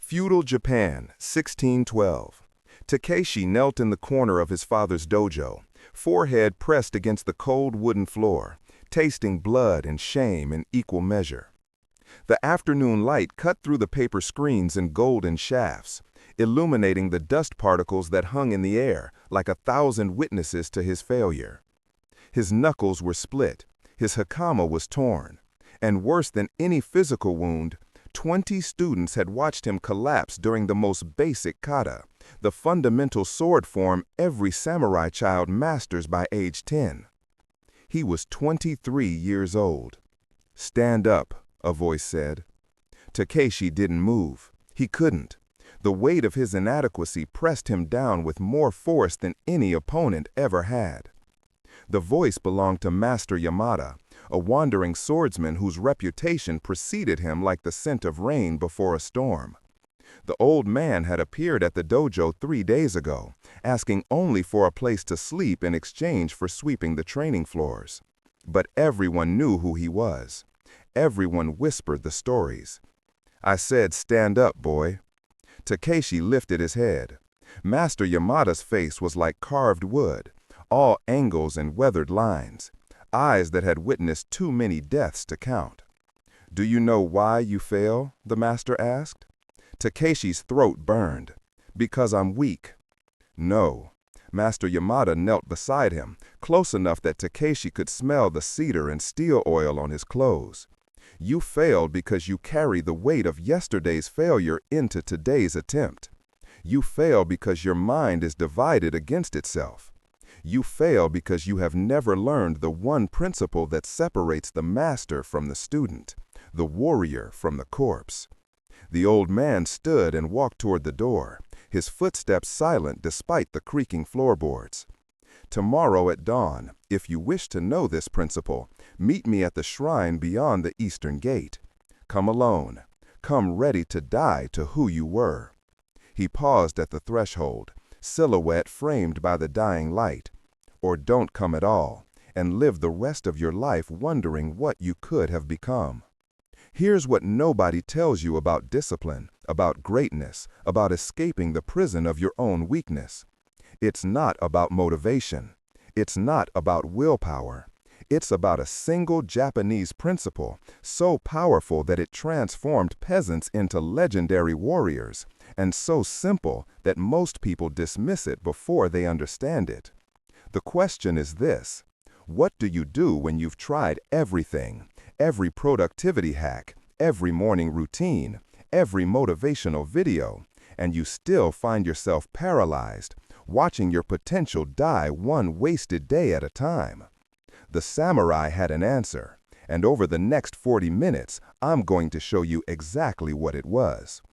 Feudal Japan, 1612. Takeshi knelt in the corner of his father's dojo, forehead pressed against the cold wooden floor, tasting blood and shame in equal measure. The afternoon light cut through the paper screens in golden shafts, illuminating the dust particles that hung in the air like 1,000 witnesses to his failure. His knuckles were split, his hakama was torn, and worse than any physical wound, 20 students had watched him collapse during the most basic kata, the fundamental sword form every samurai child masters by age 10. He was 23 years old. "Stand up," a voice said. Takeshi didn't move. He couldn't. The weight of his inadequacy pressed him down with more force than any opponent ever had. The voice belonged to Master Yamada, a wandering swordsman whose reputation preceded him like the scent of rain before a storm. The old man had appeared at the dojo 3 days ago, asking only for a place to sleep in exchange for sweeping the training floors. But everyone knew who he was. Everyone whispered the stories. "I said, stand up, boy." Takeshi lifted his head. Master Yamada's face was like carved wood, all angles and weathered lines, eyes that had witnessed too many deaths to count. "Do you know why you fail?" the master asked. Takeshi's throat burned. "Because I'm weak." "No." Master Yamada knelt beside him, close enough that Takeshi could smell the cedar and steel oil on his clothes. "You failed because you carry the weight of yesterday's failure into today's attempt. You fail because your mind is divided against itself. You fail because you have never learned the one principle that separates the master from the student, the warrior from the corpse." The old man stood and walked toward the door, his footsteps silent despite the creaking floorboards. "Tomorrow at dawn, if you wish to know this principle, meet me at the shrine beyond the eastern gate. Come alone. Come ready to die to who you were." He paused at the threshold, silhouette framed by the dying light. "Or don't come at all, and live the rest of your life wondering what you could have become." Here's what nobody tells you about discipline, about greatness, about escaping the prison of your own weakness. It's not about motivation. It's not about willpower. It's about a single Japanese principle, so powerful that it transformed peasants into legendary warriors, and so simple that most people dismiss it before they understand it. The question is this: what do you do when you've tried everything, every productivity hack, every morning routine, every motivational video, and you still find yourself paralyzed, watching your potential die one wasted day at a time? The samurai had an answer, and over the next 40 minutes, I'm going to show you exactly what it was.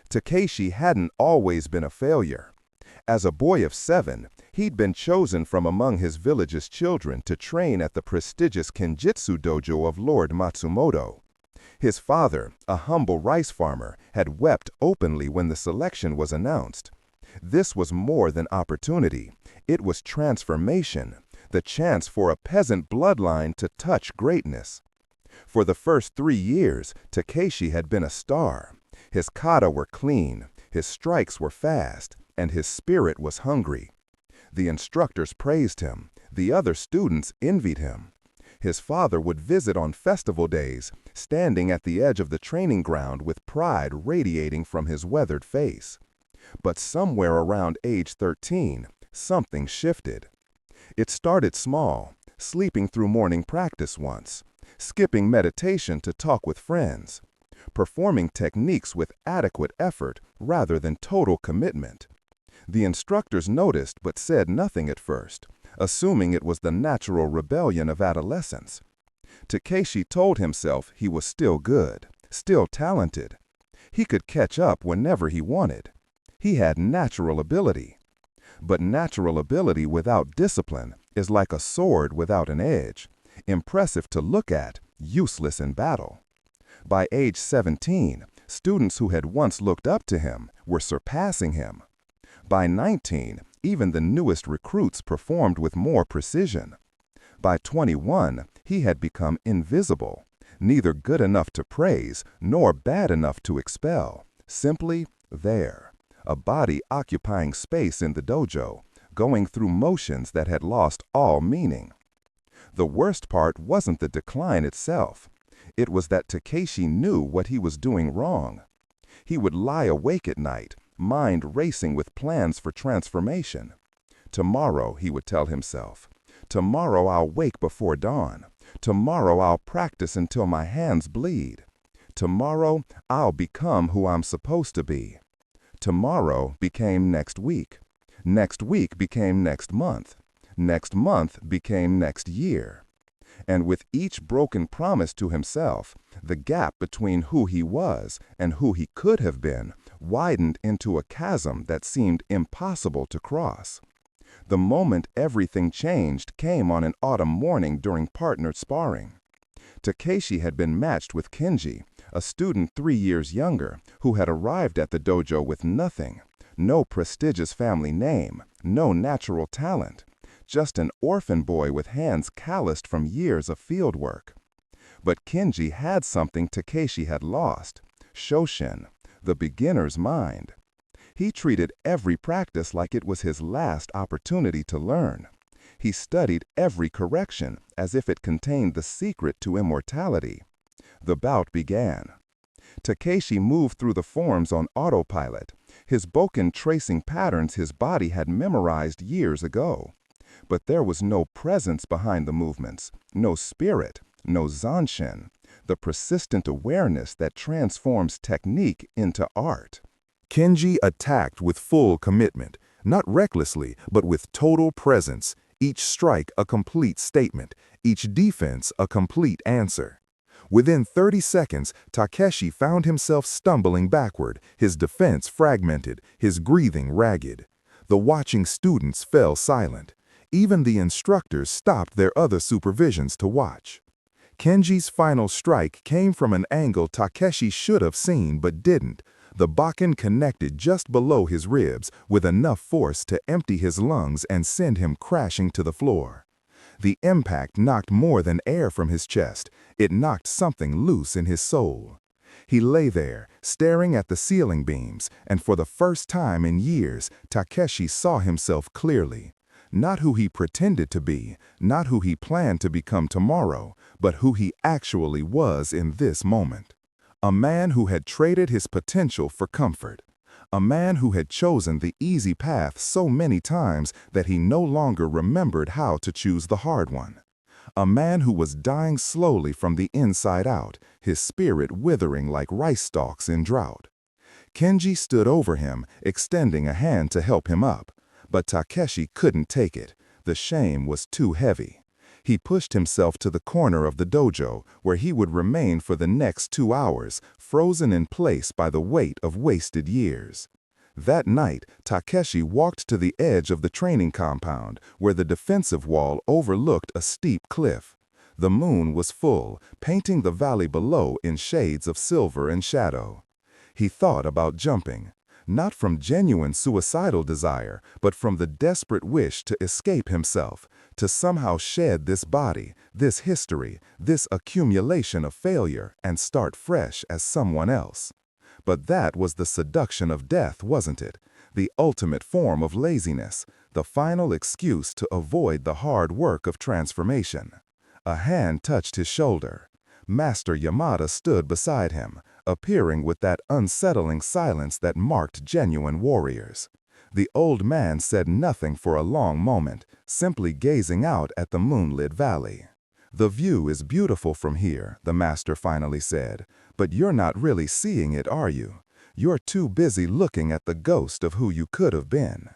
Takeshi hadn't always been a failure. As a boy of 7, he'd been chosen from among his village's children to train at the prestigious Kenjutsu dojo of Lord Matsumoto. His father, a humble rice farmer, had wept openly when the selection was announced. This was more than opportunity. It was transformation, the chance for a peasant bloodline to touch greatness. For the first 3 years, Takeshi had been a star. His kata were clean, his strikes were fast, and his spirit was hungry. The instructors praised him. The other students envied him. His father would visit on festival days, standing at the edge of the training ground with pride radiating from his weathered face. But somewhere around age 13, something shifted. It started small, sleeping through morning practice once, skipping meditation to talk with friends, performing techniques with adequate effort rather than total commitment. The instructors noticed but said nothing at first, assuming it was the natural rebellion of adolescence. Takeshi told himself he was still good, still talented. He could catch up whenever he wanted. He had natural ability. But natural ability without discipline is like a sword without an edge, impressive to look at, useless in battle. By age 17, students who had once looked up to him were surpassing him. By 19, even the newest recruits performed with more precision. By 21, he had become invisible, neither good enough to praise nor bad enough to expel, simply There, a body occupying space in the dojo, going through motions that had lost all meaning. The worst part wasn't the decline itself. It was that Takeshi knew what he was doing wrong. He would lie awake at night, mind racing with plans for transformation. Tomorrow, he would tell himself. Tomorrow I'll wake before dawn. Tomorrow I'll practice until my hands bleed. Tomorrow I'll become who I'm supposed to be. Tomorrow became next week. Next week became next month. Next month became next year. And with each broken promise to himself, the gap between who he was and who he could have been widened into a chasm that seemed impossible to cross. The moment everything changed came on an autumn morning during partnered sparring. Takeshi had been matched with Kenji, a student 3 years younger, who had arrived at the dojo with nothing. No prestigious family name, no natural talent. Just an orphan boy with hands calloused from years of field work. But Kenji had something Takeshi had lost: Shoshin, the beginner's mind. He treated every practice like it was his last opportunity to learn. He studied every correction as if it contained the secret to immortality. The bout began. Takeshi moved through the forms on autopilot, his bokken tracing patterns his body had memorized years ago. But there was no presence behind the movements, no spirit, no Zanshin, the persistent awareness that transforms technique into art. Kenji attacked with full commitment, not recklessly, but with total presence, each strike a complete statement, each defense a complete answer. Within 30 seconds, Takeshi found himself stumbling backward, his defense fragmented, his breathing ragged. The watching students fell silent. Even the instructors stopped their other supervisions to watch. Kenji's final strike came from an angle Takeshi should have seen but didn't. The bokken connected just below his ribs with enough force to empty his lungs and send him crashing to the floor. The impact knocked more than air from his chest. It knocked something loose in his soul. He lay there, staring at the ceiling beams, and for the first time in years, Takeshi saw himself clearly. Not who he pretended to be, not who he planned to become tomorrow, but who he actually was in this moment. A man who had traded his potential for comfort. A man who had chosen the easy path so many times that he no longer remembered how to choose the hard one. A man who was dying slowly from the inside out, his spirit withering like rice stalks in drought. Kenji stood over him, extending a hand to help him up. But Takeshi couldn't take it. The shame was too heavy. He pushed himself to the corner of the dojo, where he would remain for the next 2 hours, frozen in place by the weight of wasted years. That night, Takeshi walked to the edge of the training compound, where the defensive wall overlooked a steep cliff. The moon was full, painting the valley below in shades of silver and shadow. He thought about jumping. Not from genuine suicidal desire, but from the desperate wish to escape himself, to somehow shed this body, this history, this accumulation of failure, and start fresh as someone else. But that was the seduction of death, wasn't it? The ultimate form of laziness, the final excuse to avoid the hard work of transformation. A hand touched his shoulder. Master Yamada stood beside him, appearing with that unsettling silence that marked genuine warriors. The old man said nothing for a long moment, simply gazing out at the moonlit valley. "The view is beautiful from here," the master finally said, "but you're not really seeing it, are you? You're too busy looking at the ghost of who you could have been."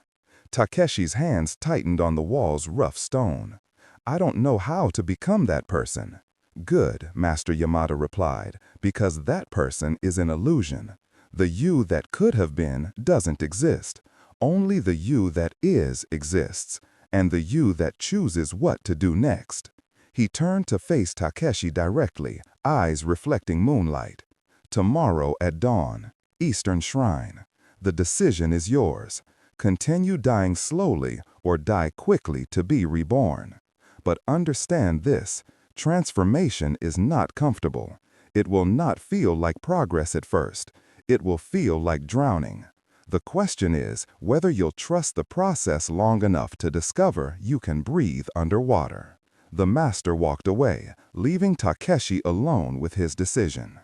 Takeshi's hands tightened on the wall's rough stone. "I don't know how to become that person." "Good," Master Yamada replied, "because that person is an illusion. The you that could have been doesn't exist. Only the you that is exists, and the you that chooses what to do next." He turned to face Takeshi directly, eyes reflecting moonlight. "Tomorrow at dawn, Eastern Shrine. The decision is yours. Continue dying slowly or die quickly to be reborn. But understand this. Transformation is not comfortable. It will not feel like progress at first. It will feel like drowning. The question is whether you'll trust the process long enough to discover you can breathe underwater. The master walked away, leaving Takeshi alone with his decision.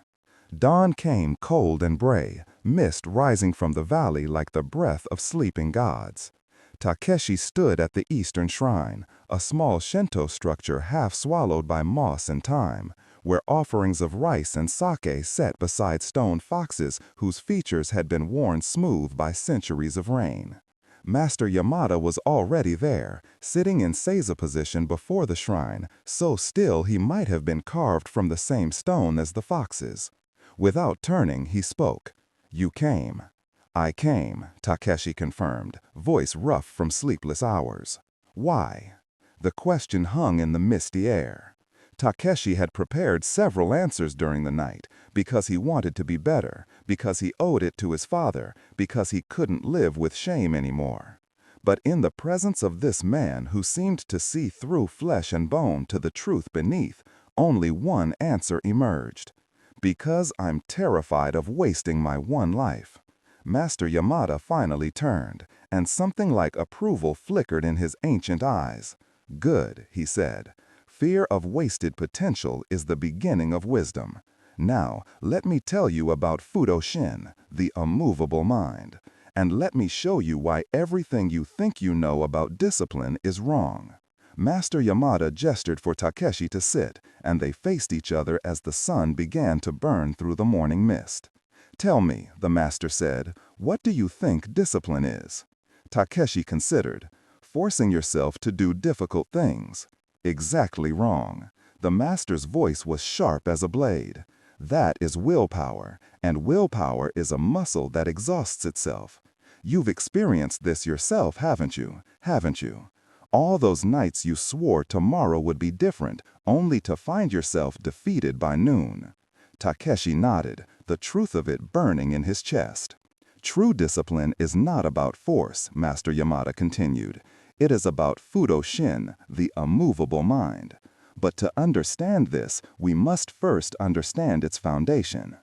Dawn came cold and gray, mist rising from the valley like the breath of sleeping gods. Takeshi stood at the eastern shrine, a small Shinto structure half swallowed by moss and time, where offerings of rice and sake sat beside stone foxes whose features had been worn smooth by centuries of rain. Master Yamada was already there, sitting in seiza position before the shrine, so still he might have been carved from the same stone as the foxes. Without turning, he spoke. "You came." "I came," Takeshi confirmed, voice rough from sleepless hours. "Why?" The question hung in the misty air. Takeshi had prepared several answers during the night, because he wanted to be better, because he owed it to his father, because he couldn't live with shame anymore. But in the presence of this man who seemed to see through flesh and bone to the truth beneath, only one answer emerged. "Because I'm terrified of wasting my one life." Master Yamada finally turned, and something like approval flickered in his ancient eyes. "Good," he said. "Fear of wasted potential is the beginning of wisdom. Now, let me tell you about Fudōshin, the immovable mind. And let me show you why everything you think you know about discipline is wrong." Master Yamada gestured for Takeshi to sit, and they faced each other as the sun began to burn through the morning mist. "Tell me," the master said, "what do you think discipline is?" Takeshi considered. "Forcing yourself to do difficult things." "Exactly wrong." The master's voice was sharp as a blade. "That is willpower, and willpower is a muscle that exhausts itself. You've experienced this yourself, haven't you? Haven't you? All those nights you swore tomorrow would be different, only to find yourself defeated by noon." Takeshi nodded, the truth of it burning in his chest. "True discipline is not about force," Master Yamada continued. "It is about Fudōshin, the immovable mind. But to understand this, we must first understand its foundation."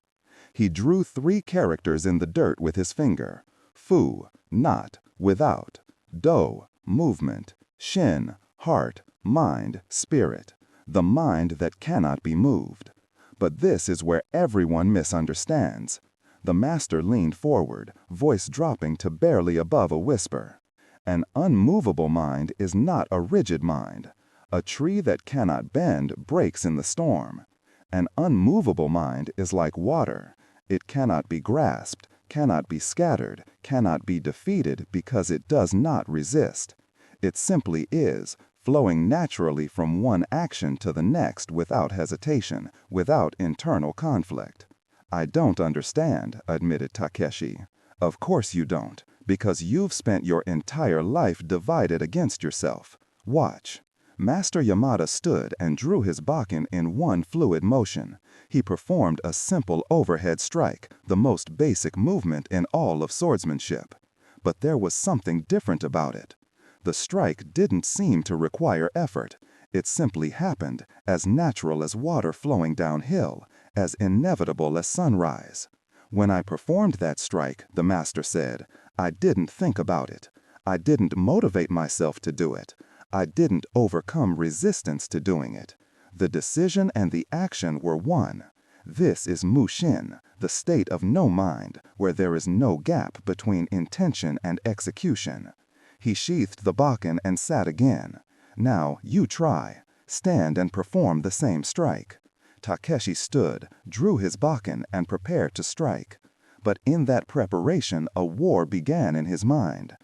He drew 3 characters in the dirt with his finger. Fu, not, without. Do, movement. Shin, heart, mind, spirit. The mind that cannot be moved. But this is where everyone misunderstands. The master leaned forward, voice dropping to barely above a whisper. An unmovable mind is not a rigid mind. A tree that cannot bend breaks in the storm. An unmovable mind is like water. It cannot be grasped, cannot be scattered, cannot be defeated because it does not resist. It simply is, flowing naturally from one action to the next without hesitation, without internal conflict. "I don't understand," admitted Takeshi. "Of course you don't, because you've spent your entire life divided against yourself. Watch." Master Yamada stood and drew his bakken in one fluid motion. He performed a simple overhead strike, the most basic movement in all of swordsmanship. But there was something different about it. The strike didn't seem to require effort. It simply happened, as natural as water flowing downhill, as inevitable as sunrise. "When I performed that strike," the master said, "I didn't think about it. I didn't motivate myself to do it. I didn't overcome resistance to doing it. The decision and the action were one. This is Mushin, the state of no mind, where there is no gap between intention and execution." He sheathed the bakken and sat again. "Now, you try. Stand and perform the same strike." Takeshi stood, drew his bakken, and prepared to strike. But in that preparation, a war began in his mind.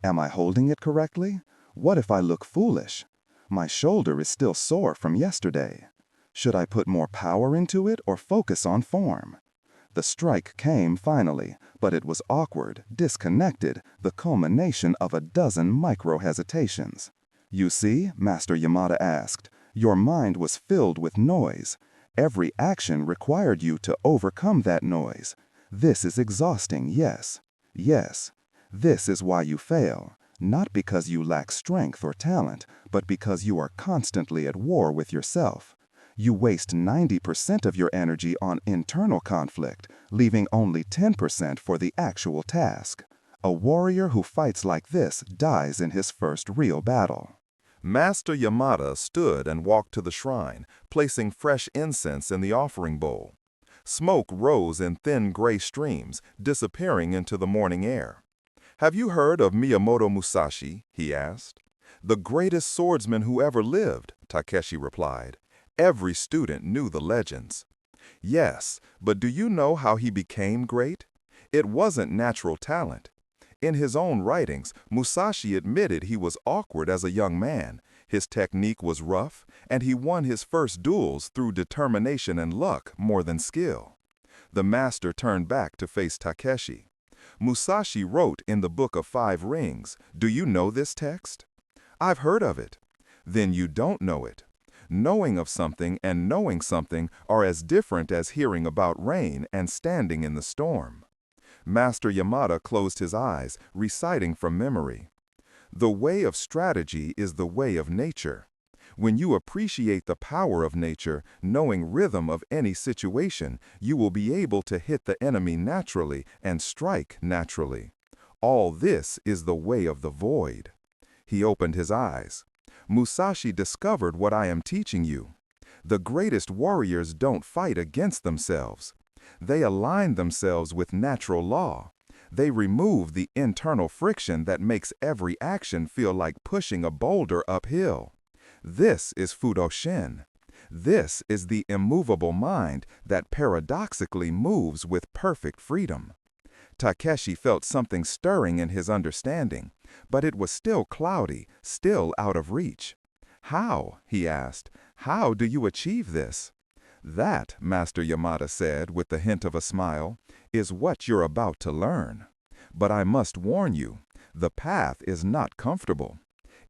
"Am I holding it correctly? What if I look foolish? My shoulder is still sore from yesterday. Should I put more power into it or focus on form?" The strike came finally, but it was awkward, disconnected, the culmination of a dozen micro-hesitations. "You see," Master Yamada asked, "your mind was filled with noise. Every action required you to overcome that noise. This is exhausting, yes. Yes. This is why you fail. Not because you lack strength or talent, but because you are constantly at war with yourself. You waste 90% of your energy on internal conflict, leaving only 10% for the actual task. A warrior who fights like this dies in his first real battle. Master Yamada stood and walked to the shrine, placing fresh incense in the offering bowl. Smoke rose in thin gray streams, disappearing into the morning air. "Have you heard of Miyamoto Musashi?" he asked. "The greatest swordsman who ever lived," Takeshi replied. Every student knew the legends. "Yes, but do you know how he became great? It wasn't natural talent. In his own writings, Musashi admitted he was awkward as a young man, his technique was rough, and he won his first duels through determination and luck more than skill." The master turned back to face Takeshi. "Musashi wrote in the Book of Five Rings. Do you know this text?" "I've heard of it." "Then you don't know it. Knowing of something and knowing something are as different as hearing about rain and standing in the storm." Master Yamada closed his eyes, reciting from memory. "The way of strategy is the way of nature. When you appreciate the power of nature, knowing rhythm of any situation, you will be able to hit the enemy naturally and strike naturally. All this is the way of the void." He opened his eyes. "Musashi discovered what I am teaching you. The greatest warriors don't fight against themselves. They align themselves with natural law. They remove the internal friction that makes every action feel like pushing a boulder uphill. This is Fudōshin. This is the immovable mind that paradoxically moves with perfect freedom." Takeshi felt something stirring in his understanding, but it was still cloudy, still out of reach. "How?" he asked. "How do you achieve this?" "That," Master Yamada said with the hint of a smile, "is what you're about to learn. But I must warn you, the path is not comfortable.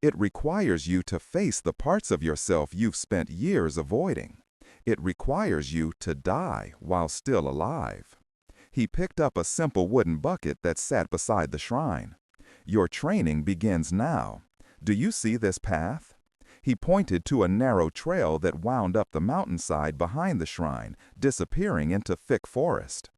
It requires you to face the parts of yourself you've spent years avoiding. It requires you to die while still alive." He picked up a simple wooden bucket that sat beside the shrine. "Your training begins now. Do you see this path?" He pointed to a narrow trail that wound up the mountainside behind the shrine, disappearing into thick forest.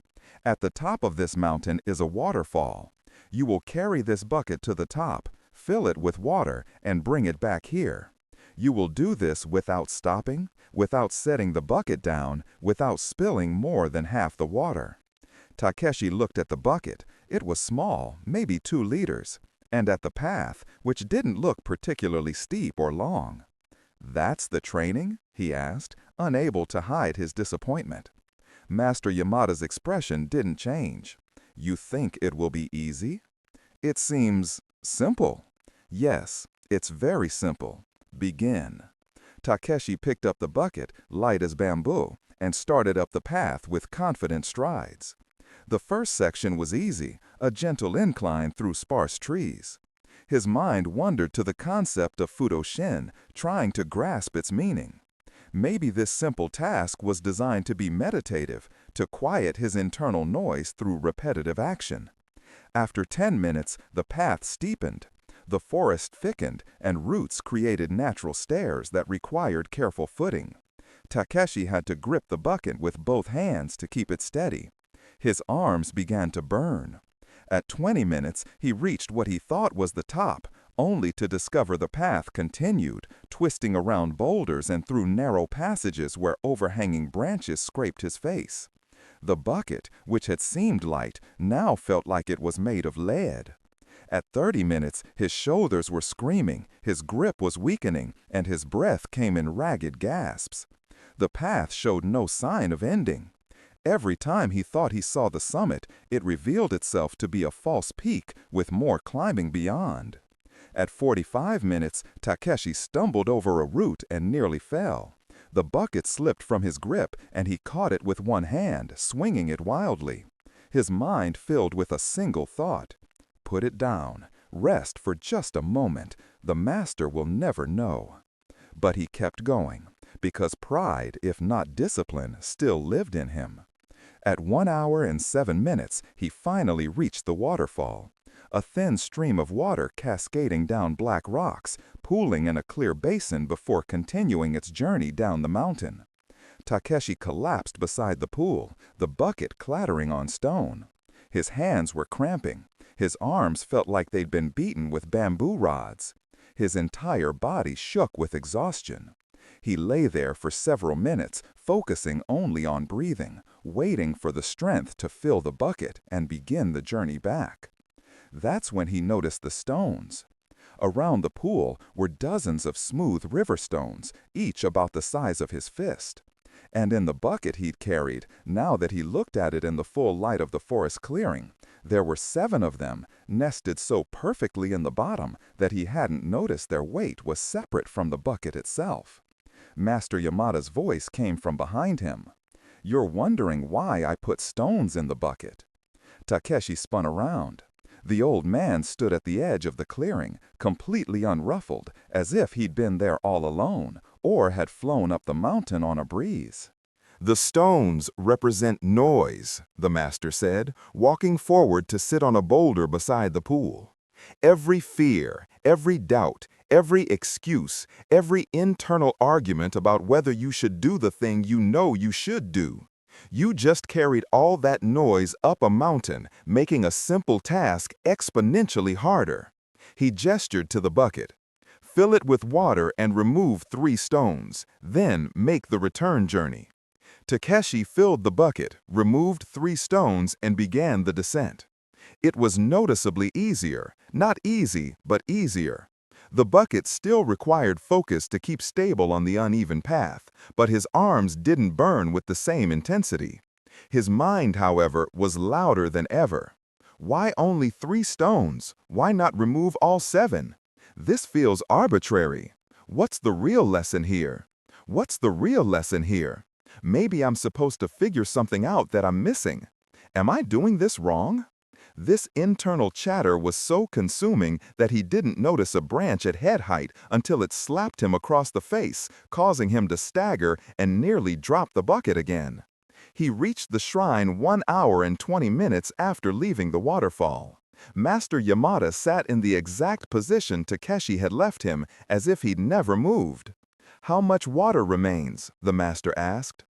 "At the top of this mountain is a waterfall. You will carry this bucket to the top, fill it with water, and bring it back here. You will do this without stopping, without setting the bucket down, without spilling more than half the water." Takeshi looked at the bucket. It was small, maybe 2 liters, and at the path, which didn't look particularly steep or long. "That's the training?" he asked, unable to hide his disappointment. Master Yamada's expression didn't change. "You think it will be easy?" "It seems simple." "Yes, it's very simple. Begin." Takeshi picked up the bucket, light as bamboo, and started up the path with confident strides. The first section was easy, a gentle incline through sparse trees. His mind wandered to the concept of Fudōshin, trying to grasp its meaning. Maybe this simple task was designed to be meditative, to quiet his internal noise through repetitive action. After 10 minutes, the path steepened. The forest thickened, and roots created natural stairs that required careful footing. Takeshi had to grip the bucket with both hands to keep it steady. His arms began to burn. At 20 minutes, he reached what he thought was the top, only to discover the path continued, twisting around boulders and through narrow passages where overhanging branches scraped his face. The bucket, which had seemed light, now felt like it was made of lead. At 30 minutes, his shoulders were screaming, his grip was weakening, and his breath came in ragged gasps. The path showed no sign of ending. Every time he thought he saw the summit, it revealed itself to be a false peak with more climbing beyond. At 45 minutes, Takeshi stumbled over a root and nearly fell. The bucket slipped from his grip, and he caught it with one hand, swinging it wildly. His mind filled with a single thought. Put it down. Rest for just a moment. The master will never know. But he kept going, because pride, if not discipline, still lived in him. At 1 hour and 7 minutes, he finally reached the waterfall. A thin stream of water cascading down black rocks, pooling in a clear basin before continuing its journey down the mountain. Takeshi collapsed beside the pool, the bucket clattering on stone. His hands were cramping. His arms felt like they'd been beaten with bamboo rods. His entire body shook with exhaustion. He lay there for several minutes, focusing only on breathing, waiting for the strength to fill the bucket and begin the journey back. That's when he noticed the stones. Around the pool were dozens of smooth river stones, each about the size of his fist. And in the bucket he'd carried, now that he looked at it in the full light of the forest clearing, there were 7 of them, nested so perfectly in the bottom that he hadn't noticed their weight was separate from the bucket itself. Master Yamada's voice came from behind him. "You're wondering why I put stones in the bucket." Takeshi spun around. The old man stood at the edge of the clearing, completely unruffled, as if he'd been there all alone, or had flown up the mountain on a breeze. "The stones represent noise," the master said, walking forward to sit on a boulder beside the pool. "Every fear, every doubt, every excuse, every internal argument about whether you should do the thing you know you should do. You just carried all that noise up a mountain, making a simple task exponentially harder." He gestured to the bucket. "Fill it with water and remove 3 stones, then make the return journey." Takeshi filled the bucket, removed 3 stones, and began the descent. It was noticeably easier, not easy, but easier. The bucket still required focus to keep stable on the uneven path, but his arms didn't burn with the same intensity. His mind, however, was louder than ever. Why only 3 stones? Why not remove all 7? This feels arbitrary. What's the real lesson here? What's the real lesson here? Maybe I'm supposed to figure something out that I'm missing. Am I doing this wrong? This internal chatter was so consuming that he didn't notice a branch at head height until it slapped him across the face, causing him to stagger and nearly drop the bucket again. He reached the shrine 1 hour and 20 minutes after leaving the waterfall. Master Yamada sat in the exact position Takeshi had left him, as if he'd never moved. "How much water remains?" the master asked.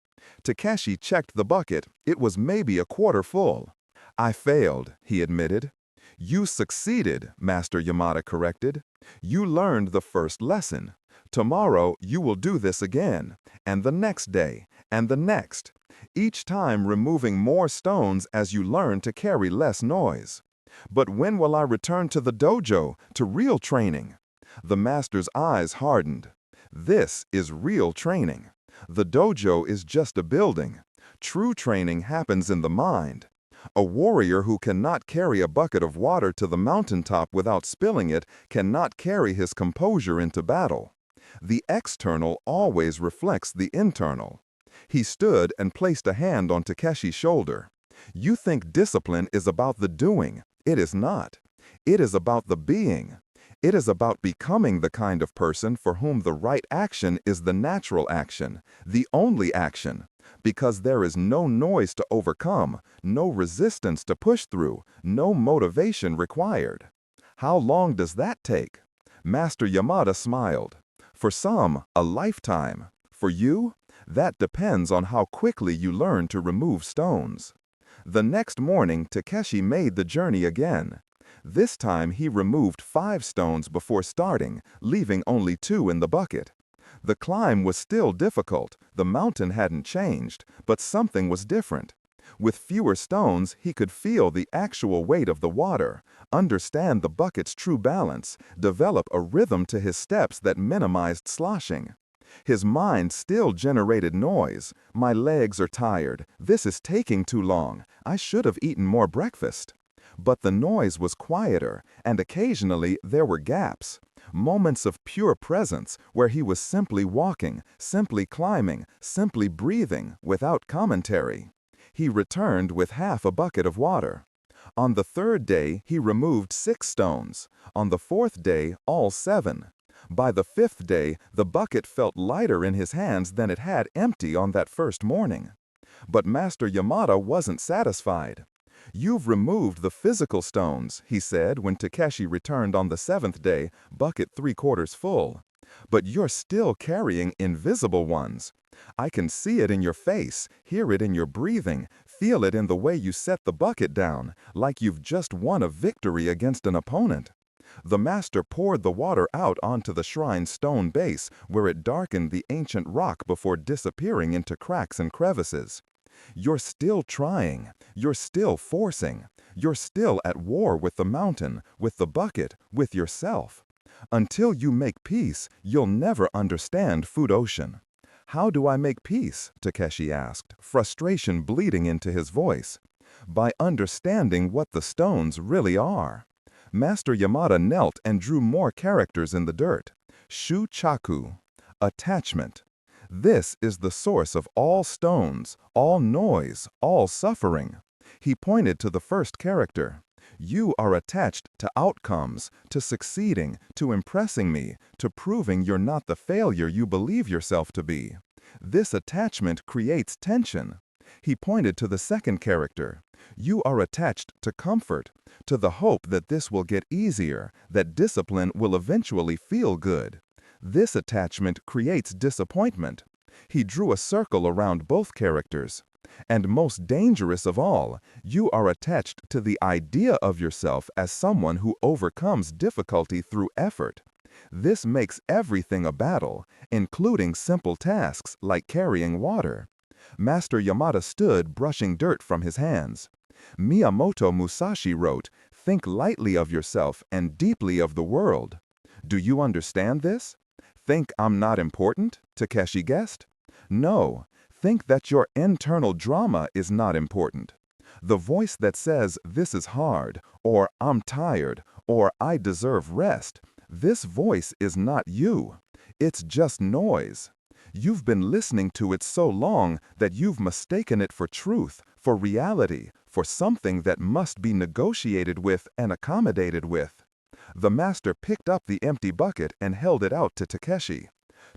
Takeshi checked the bucket. It was maybe a quarter full. "I failed," he admitted. "You succeeded," Master Yamada corrected. "You learned the first lesson. Tomorrow you will do this again, and the next day, and the next, each time removing more stones as you learn to carry less noise. But when will I return to the dojo, to real training?" The master's eyes hardened. "This is real training. The dojo is just a building. True training happens in the mind. A warrior who cannot carry a bucket of water to the mountaintop without spilling it cannot carry his composure into battle. The external always reflects the internal." He stood and placed a hand on Takeshi's shoulder. "You think discipline is about the doing. It is not. It is about the being. It is about becoming the kind of person for whom the right action is the natural action, the only action, because there is no noise to overcome, no resistance to push through, no motivation required." "How long does that take?" Master Yamada smiled. "For some, a lifetime. For you, that depends on how quickly you learn to remove stones." The next morning, Takeshi made the journey again. This time he removed 5 stones before starting, leaving only 2 in the bucket. The climb was still difficult, the mountain hadn't changed, but something was different. With fewer stones, he could feel the actual weight of the water, understand the bucket's true balance, develop a rhythm to his steps that minimized sloshing. His mind still generated noise. "My legs are tired. This is taking too long. I should have eaten more breakfast." But the noise was quieter, and occasionally there were gaps. Moments of pure presence where he was simply walking, simply climbing, simply breathing, without commentary. He returned with half a bucket of water. On the 3rd day, he removed 6 stones. On the 4th day, all 7. By the 5th day, the bucket felt lighter in his hands than it had empty on that first morning. But Master Yamada wasn't satisfied. "You've removed the physical stones," he said when Takeshi returned on the 7th day, bucket 3/4 full. "But you're still carrying invisible ones. I can see it in your face, hear it in your breathing, Feel it in the way you set the bucket down, like you've just won a victory against an opponent. The master poured the water out onto the shrine's stone base, where it darkened the ancient rock before disappearing into cracks and crevices. You're still trying. You're still forcing. You're still at war with the mountain, with the bucket, with yourself. Until you make peace, you'll never understand Fudōshin. How do I make peace? Takeshi asked, frustration bleeding into his voice. By understanding what the stones really are. Master Yamada knelt and drew more characters in the dirt. Shu-chaku, attachment. This is the source of all stones, all noise, all suffering. He pointed to the first character. You are attached to outcomes, to succeeding, to impressing me, to proving you're not the failure you believe yourself to be. This attachment creates tension. He pointed to the second character. You are attached to comfort, to the hope that this will get easier, that discipline will eventually feel good. This attachment creates disappointment. He drew a circle around both characters. And most dangerous of all, you are attached to the idea of yourself as someone who overcomes difficulty through effort. This makes everything a battle, including simple tasks like carrying water. Master Yamada stood, brushing dirt from his hands. Miyamoto Musashi wrote, "Think lightly of yourself and deeply of the world." Do you understand this? Think I'm not important? Takeshi guessed. No. Think that your internal drama is not important. The voice that says, "This is hard," or "I'm tired," or "I deserve rest," this voice is not you. It's just noise. You've been listening to it so long that you've mistaken it for truth, for reality, for something that must be negotiated with and accommodated with. The master picked up the empty bucket and held it out to Takeshi.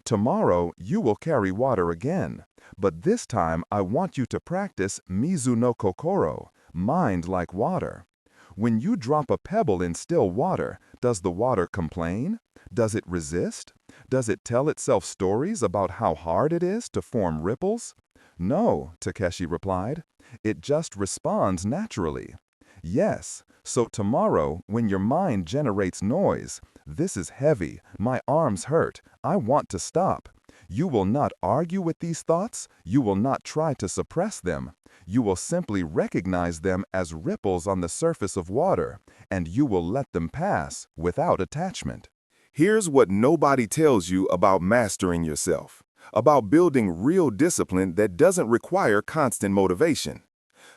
Tomorrow, you will carry water again, but this time I want you to practice Mizu no Kokoro, mind like water. When you drop a pebble in still water, does the water complain? Does it resist? Does it tell itself stories about how hard it is to form ripples? No, Takeshi replied. It just responds naturally. Yes, so tomorrow, when your mind generates noise, "This is heavy, my arms hurt, I want to stop." You will not argue with these thoughts, you will not try to suppress them. You will simply recognize them as ripples on the surface of water, and you will let them pass without attachment. Here's what nobody tells you about mastering yourself, about building real discipline that doesn't require constant motivation.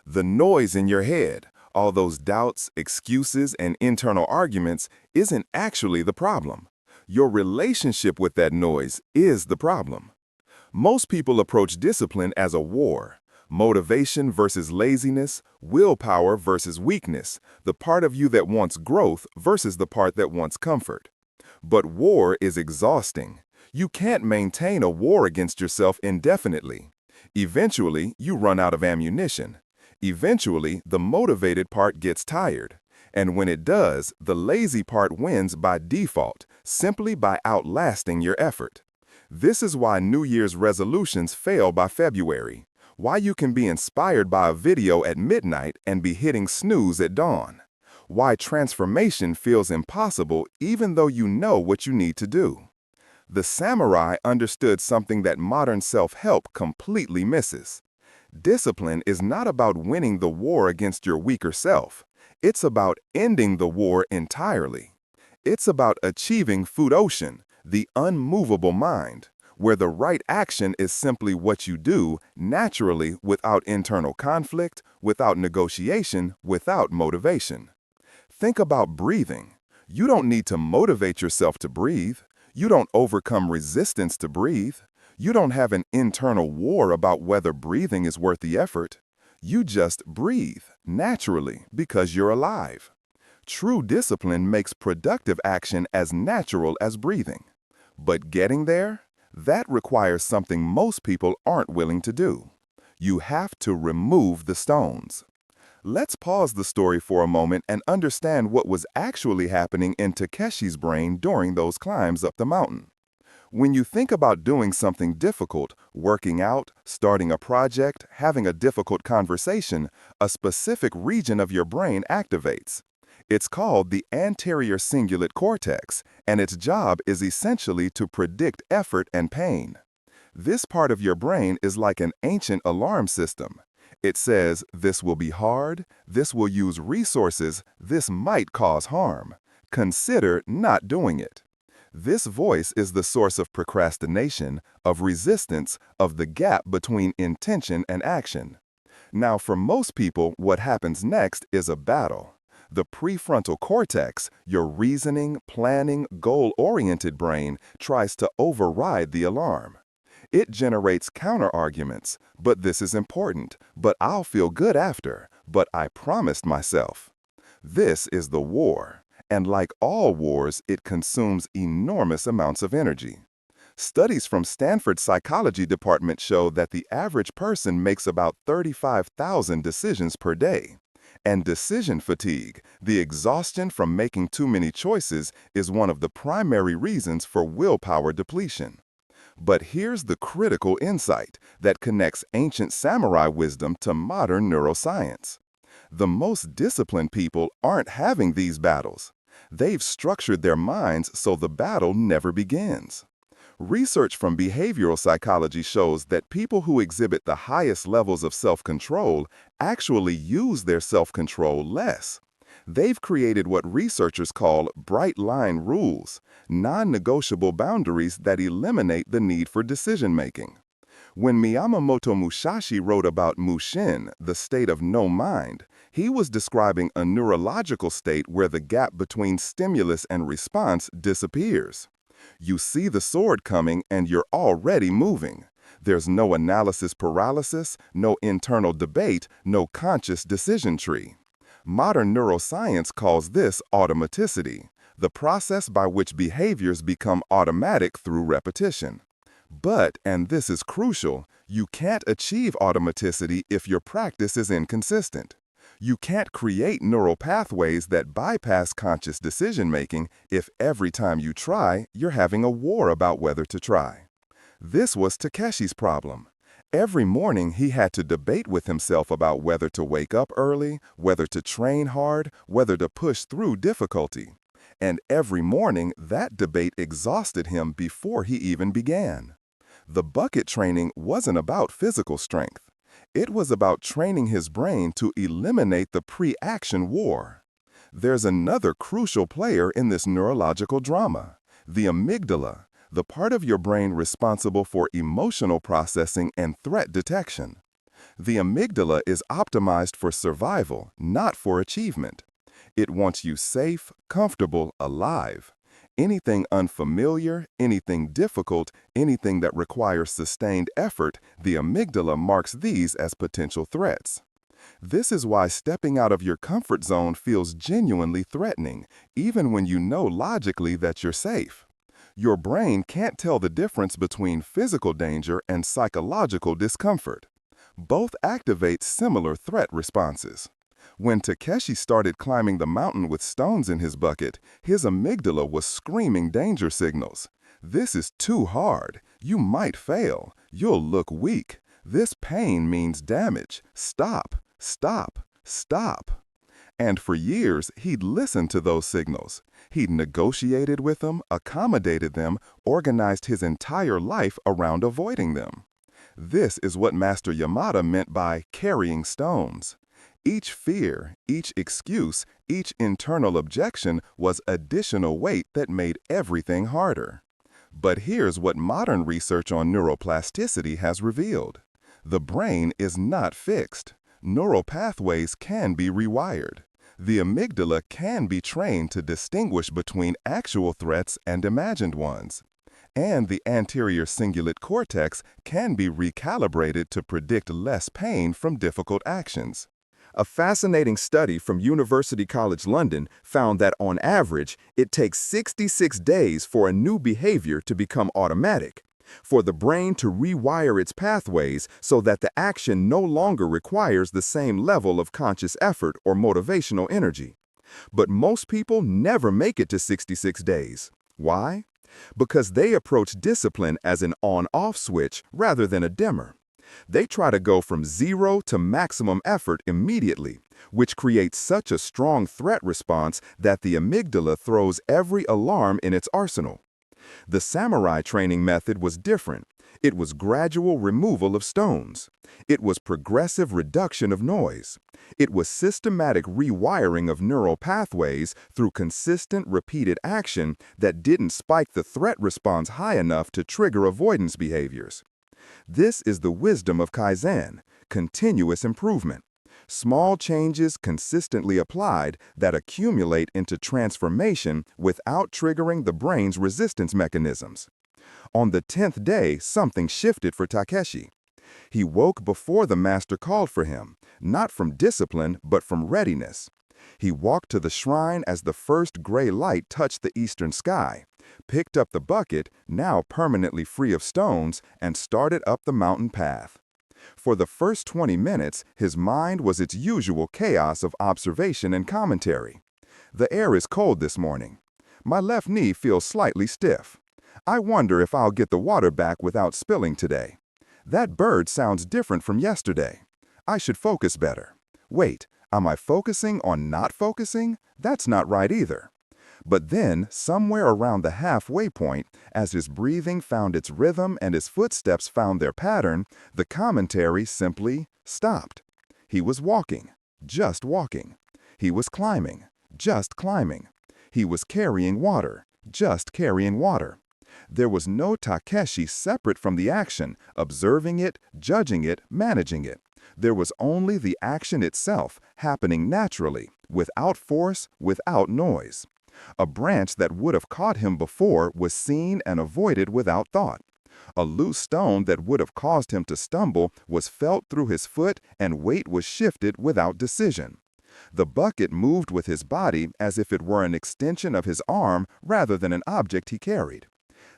The noise in your head, all those doubts, excuses, and internal arguments, isn't actually the problem. Your relationship with that noise is the problem. Most people approach discipline as a war. Motivation versus laziness, willpower versus weakness, the part of you that wants growth versus the part that wants comfort. But war is exhausting. You can't maintain a war against yourself indefinitely. Eventually, you run out of ammunition. Eventually, the motivated part gets tired. And when it does, the lazy part wins by default, simply by outlasting your effort. This is why New Year's resolutions fail by February. Why you can be inspired by a video at midnight and be hitting snooze at dawn. Why transformation feels impossible even though you know what you need to do. The samurai understood something that modern self-help completely misses. Discipline is not about winning the war against your weaker self. It's about ending the war entirely. It's about achieving Fudōshin, the unmovable mind, where the right action is simply what you do naturally without internal conflict, without negotiation, without motivation. Think about breathing. You don't need to motivate yourself to breathe. You don't overcome resistance to breathe. You don't have an internal war about whether breathing is worth the effort. You just breathe, naturally, because you're alive. True discipline makes productive action as natural as breathing. But getting there? That requires something most people aren't willing to do. You have to remove the stones. Let's pause the story for a moment and understand what was actually happening in Takeshi's brain during those climbs up the mountain. When you think about doing something difficult, working out, starting a project, having a difficult conversation, a specific region of your brain activates. It's called the anterior cingulate cortex, and its job is essentially to predict effort and pain. This part of your brain is like an ancient alarm system. It says, this will be hard, this will use resources, this might cause harm. Consider not doing it. This voice is the source of procrastination, of resistance, of the gap between intention and action. Now, for most people, what happens next is a battle. The prefrontal cortex, your reasoning, planning, goal-oriented brain, tries to override the alarm. It generates counter-arguments, but this is important, but I'll feel good after, but I promised myself. This is the war, and like all wars, it consumes enormous amounts of energy. Studies from Stanford's psychology department show that the average person makes about 35,000 decisions per day. And decision fatigue, the exhaustion from making too many choices, is one of the primary reasons for willpower depletion. But here's the critical insight that connects ancient samurai wisdom to modern neuroscience. The most disciplined people aren't having these battles. They've structured their minds so the battle never begins. Research from behavioral psychology shows that people who exhibit the highest levels of self-control actually use their self-control less. They've created what researchers call bright-line rules, non-negotiable boundaries that eliminate the need for decision-making. When Miyamoto Musashi wrote about Mushin, the state of no mind, he was describing a neurological state where the gap between stimulus and response disappears. You see the sword coming and you're already moving. There's no analysis paralysis, no internal debate, no conscious decision tree. Modern neuroscience calls this automaticity, the process by which behaviors become automatic through repetition. But, and this is crucial, you can't achieve automaticity if your practice is inconsistent. You can't create neural pathways that bypass conscious decision-making if every time you try, you're having a war about whether to try. This was Takeshi's problem. Every morning he had to debate with himself about whether to wake up early, whether to train hard, whether to push through difficulty. And every morning that debate exhausted him before he even began. The bucket training wasn't about physical strength. It was about training his brain to eliminate the pre-action war. There's another crucial player in this neurological drama, the amygdala, the part of your brain responsible for emotional processing and threat detection. The amygdala is optimized for survival, not for achievement. It wants you safe, comfortable, alive. Anything unfamiliar, anything difficult, anything that requires sustained effort, the amygdala marks these as potential threats. This is why stepping out of your comfort zone feels genuinely threatening, even when you know logically that you're safe. Your brain can't tell the difference between physical danger and psychological discomfort. Both activate similar threat responses. When Takeshi started climbing the mountain with stones in his bucket, his amygdala was screaming danger signals. This is too hard. You might fail. You'll look weak. This pain means damage. Stop, stop, stop. And for years, he'd listened to those signals. He'd negotiated with them, accommodated them, organized his entire life around avoiding them. This is what Master Yamada meant by carrying stones. Each fear, each excuse, each internal objection was additional weight that made everything harder. But here's what modern research on neuroplasticity has revealed. The brain is not fixed. Neural pathways can be rewired. The amygdala can be trained to distinguish between actual threats and imagined ones. And the anterior cingulate cortex can be recalibrated to predict less pain from difficult actions. A fascinating study from University College London found that on average, it takes 66 days for a new behavior to become automatic, for the brain to rewire its pathways so that the action no longer requires the same level of conscious effort or motivational energy. But most people never make it to 66 days. Why? Because they approach discipline as an on-off switch rather than a dimmer. They try to go from zero to maximum effort immediately, which creates such a strong threat response that the amygdala throws every alarm in its arsenal. The samurai training method was different. It was gradual removal of stones. It was progressive reduction of noise. It was systematic rewiring of neural pathways through consistent repeated action that didn't spike the threat response high enough to trigger avoidance behaviors. This is the wisdom of Kaizen, continuous improvement. Small changes consistently applied that accumulate into transformation without triggering the brain's resistance mechanisms. On the 10th day, something shifted for Takeshi. He woke before the master called for him, not from discipline, but from readiness. He walked to the shrine as the first gray light touched the eastern sky, picked up the bucket, now permanently free of stones, and started up the mountain path. For the first 20 minutes, his mind was its usual chaos of observation and commentary. The air is cold this morning. My left knee feels slightly stiff. I wonder if I'll get the water back without spilling today. That bird sounds different from yesterday. I should focus better. Wait, am I focusing on not focusing? That's not right either. But then, somewhere around the halfway point, as his breathing found its rhythm and his footsteps found their pattern, the commentary simply stopped. He was walking, just walking. He was climbing, just climbing. He was carrying water, just carrying water. There was no Takeshi separate from the action, observing it, judging it, managing it. There was only the action itself, happening naturally, without force, without noise. A branch that would have caught him before was seen and avoided without thought. A loose stone that would have caused him to stumble was felt through his foot and weight was shifted without decision. The bucket moved with his body as if it were an extension of his arm rather than an object he carried.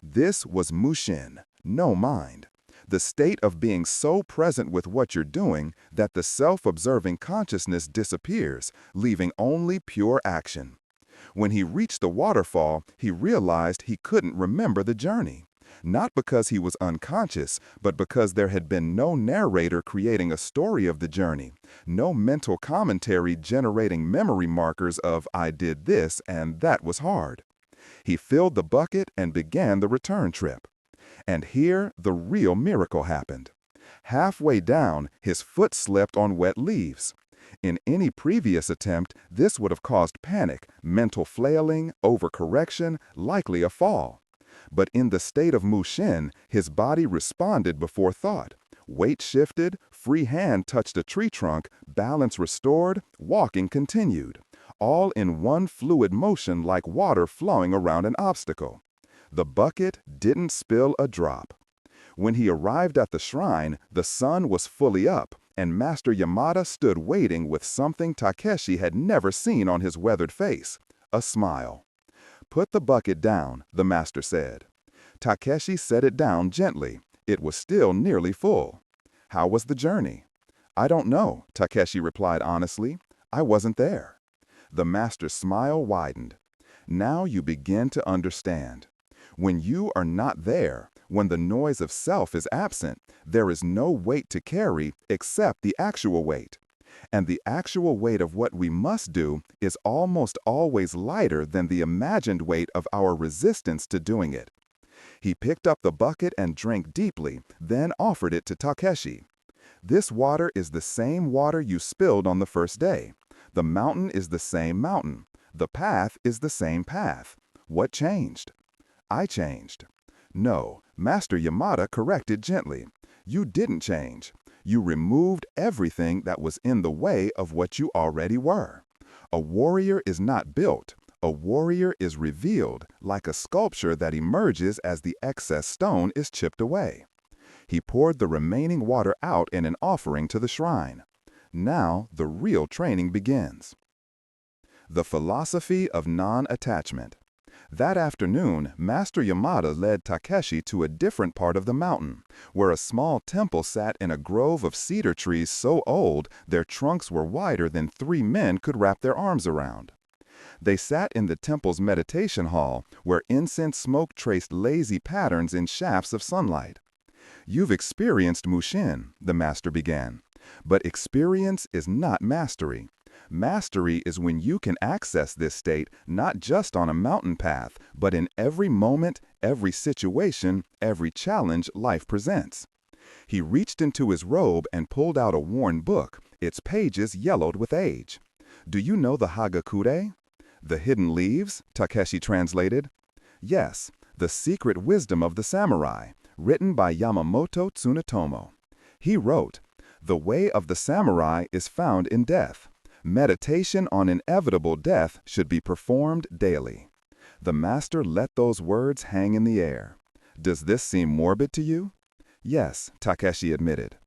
This was mushin, no mind. The state of being so present with what you're doing that the self-observing consciousness disappears, leaving only pure action. When he reached the waterfall, he realized he couldn't remember the journey. Not because he was unconscious, but because there had been no narrator creating a story of the journey, no mental commentary generating memory markers of "I did this and that was hard." He filled the bucket and began the return trip. And here the real miracle happened. Halfway down, his foot slipped on wet leaves. In any previous attempt, this would have caused panic, mental flailing, overcorrection, likely a fall. But in the state of mushin, his body responded before thought. Weight shifted, free hand touched a tree trunk, balance restored, walking continued. All in one fluid motion like water flowing around an obstacle. The bucket didn't spill a drop. When he arrived at the shrine, the sun was fully up, and Master Yamada stood waiting with something Takeshi had never seen on his weathered face, a smile. "Put the bucket down," the master said. Takeshi set it down gently. It was still nearly full. "How was the journey?" "I don't know," Takeshi replied honestly. "I wasn't there." The master's smile widened. "Now you begin to understand. When you are not there, when the noise of self is absent, there is no weight to carry except the actual weight. And the actual weight of what we must do is almost always lighter than the imagined weight of our resistance to doing it." He picked up the bucket and drank deeply, then offered it to Takeshi. "This water is the same water you spilled on the first day. The mountain is the same mountain. The path is the same path. What changed?" "I changed." "No," Master Yamada corrected gently. "You didn't change. You removed everything that was in the way of what you already were. A warrior is not built. A warrior is revealed, like a sculpture that emerges as the excess stone is chipped away." He poured the remaining water out in an offering to the shrine. Now the real training begins. The philosophy of non-attachment. That afternoon, Master Yamada led Takeshi to a different part of the mountain, where a small temple sat in a grove of cedar trees so old their trunks were wider than 3 men could wrap their arms around. They sat in the temple's meditation hall, where incense smoke traced lazy patterns in shafts of sunlight. "You've experienced Mushin," the master began. "But experience is not mastery. Mastery is when you can access this state not just on a mountain path, but in every moment, every situation, every challenge life presents." He reached into his robe and pulled out a worn book, its pages yellowed with age. "Do you know the Hagakure?" "The hidden leaves," Takeshi translated. "Yes, the secret wisdom of the samurai, written by Yamamoto Tsunetomo. He wrote, 'The way of the samurai is found in death. Meditation on inevitable death should be performed daily.'" The master let those words hang in the air. "Does this seem morbid to you?" "Yes," Takeshi admitted.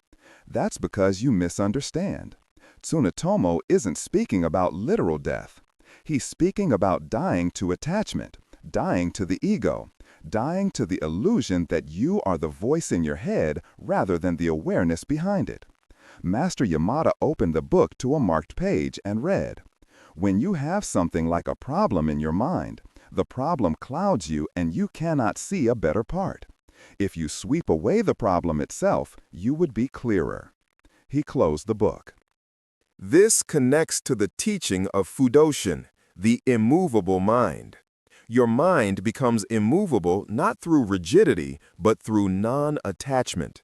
"That's because you misunderstand. Tsunetomo isn't speaking about literal death. He's speaking about dying to attachment, dying to the ego, dying to the illusion that you are the voice in your head rather than the awareness behind it." Master Yamada opened the book to a marked page and read, "When you have something like a problem in your mind, the problem clouds you and you cannot see a better part. If you sweep away the problem itself, you would be clearer." He closed the book. This connects to the teaching of Fudōshin, the immovable mind. Your mind becomes immovable not through rigidity, but through non-attachment.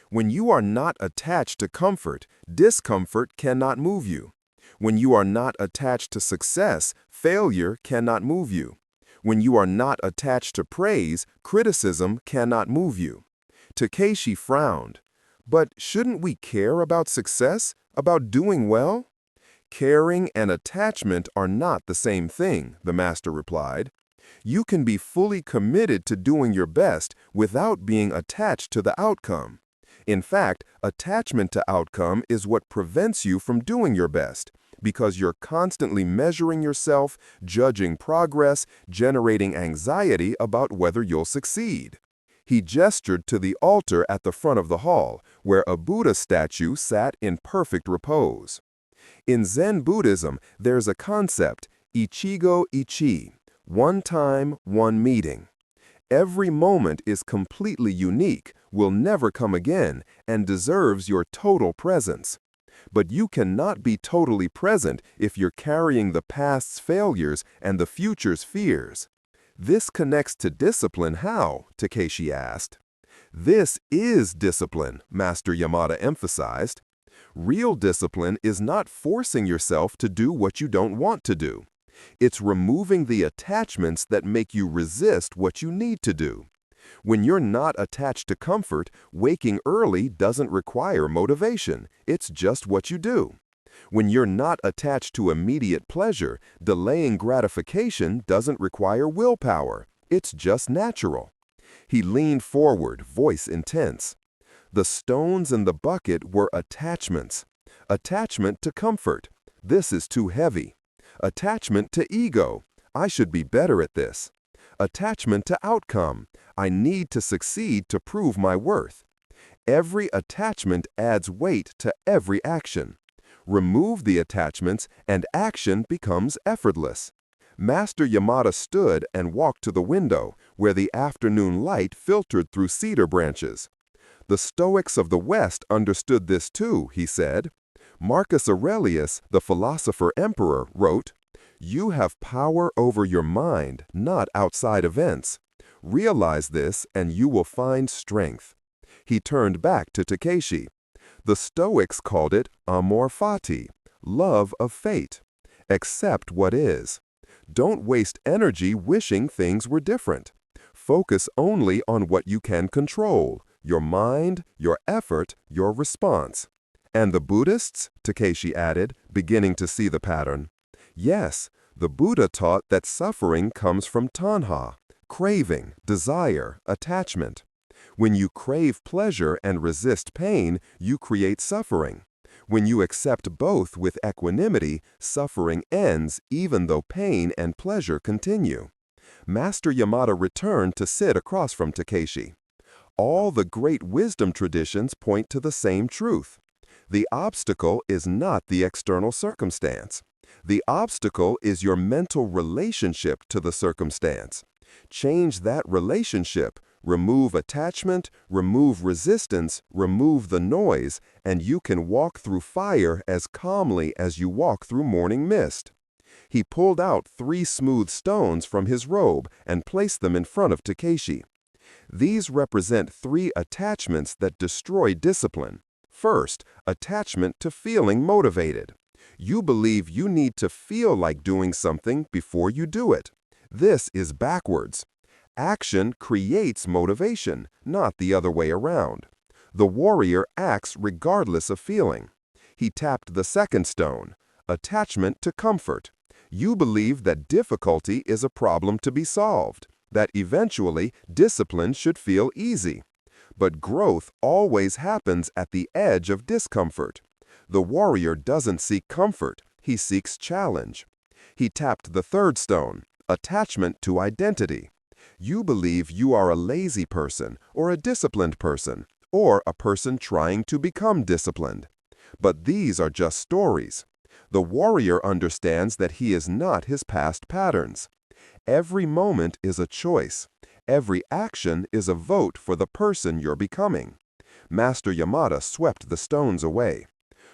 When you are not attached to comfort, discomfort cannot move you. When you are not attached to success, failure cannot move you. When you are not attached to praise, criticism cannot move you. Takeshi frowned. "But shouldn't we care about success, about doing well?" "Caring and attachment are not the same thing," the master replied. "You can be fully committed to doing your best without being attached to the outcome. In fact, attachment to outcome is what prevents you from doing your best, because you're constantly measuring yourself, judging progress, generating anxiety about whether you'll succeed." He gestured to the altar at the front of the hall, where a Buddha statue sat in perfect repose. In Zen Buddhism, there's a concept, Ichigo Ichi, one time, one meeting. Every moment is completely unique, will never come again, and deserves your total presence. But you cannot be totally present if you're carrying the past's failures and the future's fears. "This connects to discipline how?" Takeshi asked. "This is discipline," Master Yamada emphasized. "Real discipline is not forcing yourself to do what you don't want to do. It's removing the attachments that make you resist what you need to do. When you're not attached to comfort, waking early doesn't require motivation. It's just what you do. When you're not attached to immediate pleasure, delaying gratification doesn't require willpower. It's just natural." He leaned forward, voice intense. "The stones in the bucket were attachments. Attachment to comfort. This is too heavy. Attachment to ego. I should be better at this. Attachment to outcome. I need to succeed to prove my worth. Every attachment adds weight to every action. Remove the attachments and action becomes effortless." Master Yamada stood and walked to the window, where the afternoon light filtered through cedar branches. "The Stoics of the West understood this too," he said. "Marcus Aurelius, the philosopher emperor, wrote, 'You have power over your mind, not outside events. Realize this and you will find strength.'" He turned back to Takeshi. "The Stoics called it amor fati, love of fate. Accept what is. Don't waste energy wishing things were different. Focus only on what you can control, your mind, your effort, your response." "And the Buddhists?" Takeshi added, beginning to see the pattern. "Yes, the Buddha taught that suffering comes from tanha, craving, desire, attachment. When you crave pleasure and resist pain, you create suffering. When you accept both with equanimity, suffering ends even though pain and pleasure continue." Master Yamada returned to sit across from Takeshi. "All the great wisdom traditions point to the same truth. The obstacle is not the external circumstance. The obstacle is your mental relationship to the circumstance. Change that relationship, remove attachment, remove resistance, remove the noise, and you can walk through fire as calmly as you walk through morning mist. He pulled out 3 smooth stones from his robe and placed them in front of Takeshi. These represent 3 attachments that destroy discipline. First, attachment to feeling motivated. You believe you need to feel like doing something before you do it. This is backwards. Action creates motivation, not the other way around. The warrior acts regardless of feeling. He tapped the second stone, attachment to comfort. You believe that difficulty is a problem to be solved, that eventually discipline should feel easy. But growth always happens at the edge of discomfort. The warrior doesn't seek comfort, he seeks challenge. He tapped the third stone, attachment to identity. You believe you are a lazy person, or a disciplined person, or a person trying to become disciplined. But these are just stories. The warrior understands that he is not his past patterns. Every moment is a choice. Every action is a vote for the person you're becoming. Master Yamada swept the stones away.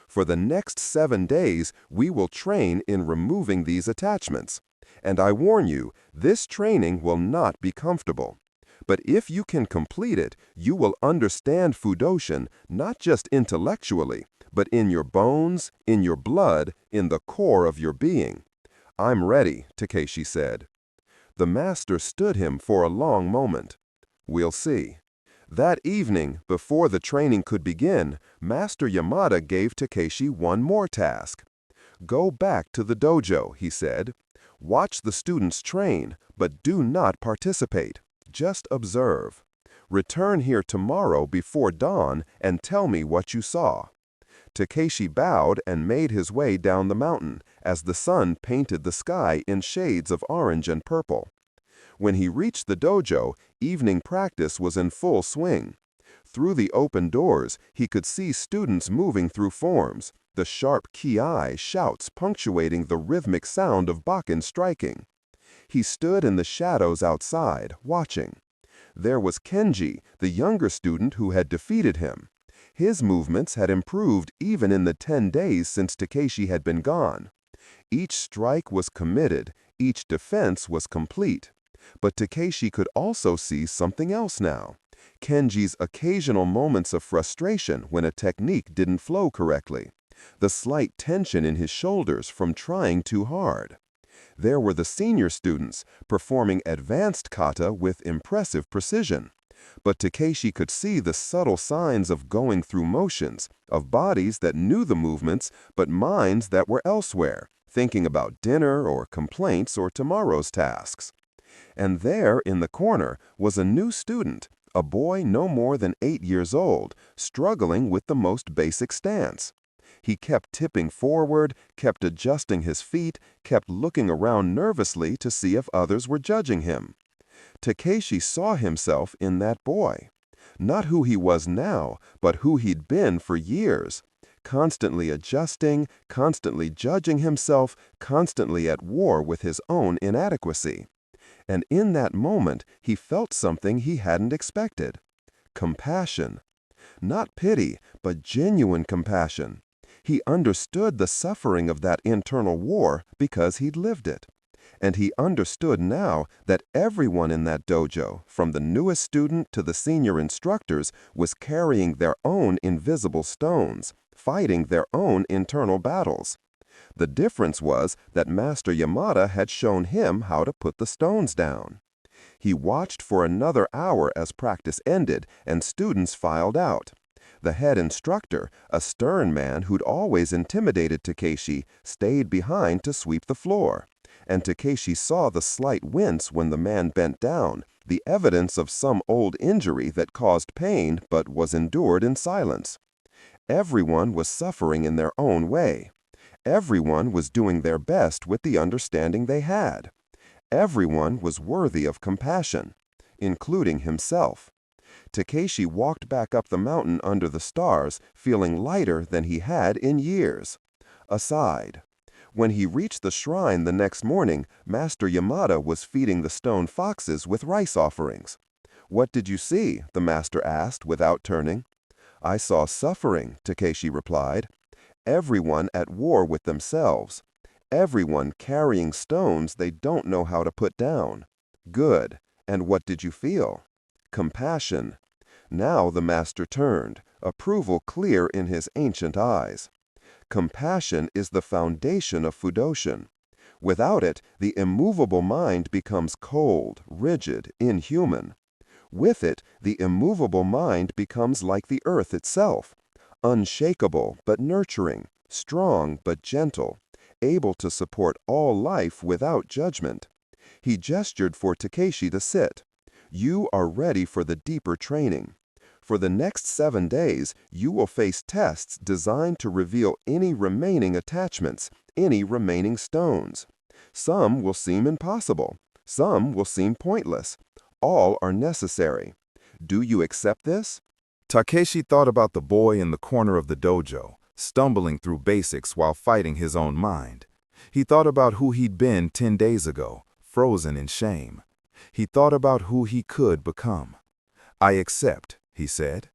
For the next 7 days, we will train in removing these attachments. And I warn you, this training will not be comfortable. But if you can complete it, you will understand Fudōshin not just intellectually, but in your bones, in your blood, in the core of your being. I'm ready, Takeshi said. The master stood him for a long moment. We'll see. That evening, before the training could begin, Master Yamada gave Takeshi one more task. Go back to the dojo, he said. Watch the students train, but do not participate. Just observe. Return here tomorrow before dawn and tell me what you saw. Takeshi bowed and made his way down the mountain as the sun painted the sky in shades of orange and purple. When he reached the dojo, evening practice was in full swing. Through the open doors, he could see students moving through forms, the sharp ki shouts punctuating the rhythmic sound of bakken striking. He stood in the shadows outside, watching. There was Kenji, the younger student who had defeated him. His movements had improved even in the 10 days since Takeshi had been gone. Each strike was committed, each defense was complete. But Takeshi could also see something else now. Kenji's occasional moments of frustration when a technique didn't flow correctly. The slight tension in his shoulders from trying too hard. There were the senior students, performing advanced kata with impressive precision. But Takeshi could see the subtle signs of going through motions, of bodies that knew the movements, but minds that were elsewhere, thinking about dinner or complaints or tomorrow's tasks. And there, in the corner, was a new student, a boy no more than 8 years old, struggling with the most basic stance. He kept tipping forward, kept adjusting his feet, kept looking around nervously to see if others were judging him. Takeshi saw himself in that boy. Not who he was now, but who he'd been for years. Constantly adjusting, constantly judging himself, constantly at war with his own inadequacy. And in that moment, he felt something he hadn't expected. Compassion. Not pity, but genuine compassion. He understood the suffering of that internal war because he'd lived it. And he understood now that everyone in that dojo, from the newest student to the senior instructors, was carrying their own invisible stones, fighting their own internal battles. The difference was that Master Yamada had shown him how to put the stones down. He watched for another hour as practice ended and students filed out. The head instructor, a stern man who'd always intimidated Takeshi, stayed behind to sweep the floor. And Takeshi saw the slight wince when the man bent down, the evidence of some old injury that caused pain but was endured in silence. Everyone was suffering in their own way. Everyone was doing their best with the understanding they had. Everyone was worthy of compassion, including himself. Takeshi walked back up the mountain under the stars, feeling lighter than he had in years. Aside. When he reached the shrine the next morning, Master Yamada was feeding the stone foxes with rice offerings. "What did you see?" the master asked without turning. "I saw suffering," Takeshi replied. "Everyone at war with themselves. Everyone carrying stones they don't know how to put down." "Good. And what did you feel?" "Compassion." Now the master turned, approval clear in his ancient eyes. Compassion is the foundation of Fudōshin. Without it, the immovable mind becomes cold, rigid, inhuman. With it, the immovable mind becomes like the earth itself, unshakable but nurturing, strong but gentle, able to support all life without judgment. He gestured for Takeshi to sit. "You are ready for the deeper training. For the next 7 days, you will face tests designed to reveal any remaining attachments, any remaining stones. Some will seem impossible. Some will seem pointless. All are necessary. Do you accept this?" Takeshi thought about the boy in the corner of the dojo, stumbling through basics while fighting his own mind. He thought about who he'd been 10 days ago, frozen in shame. He thought about who he could become. "I accept," he said.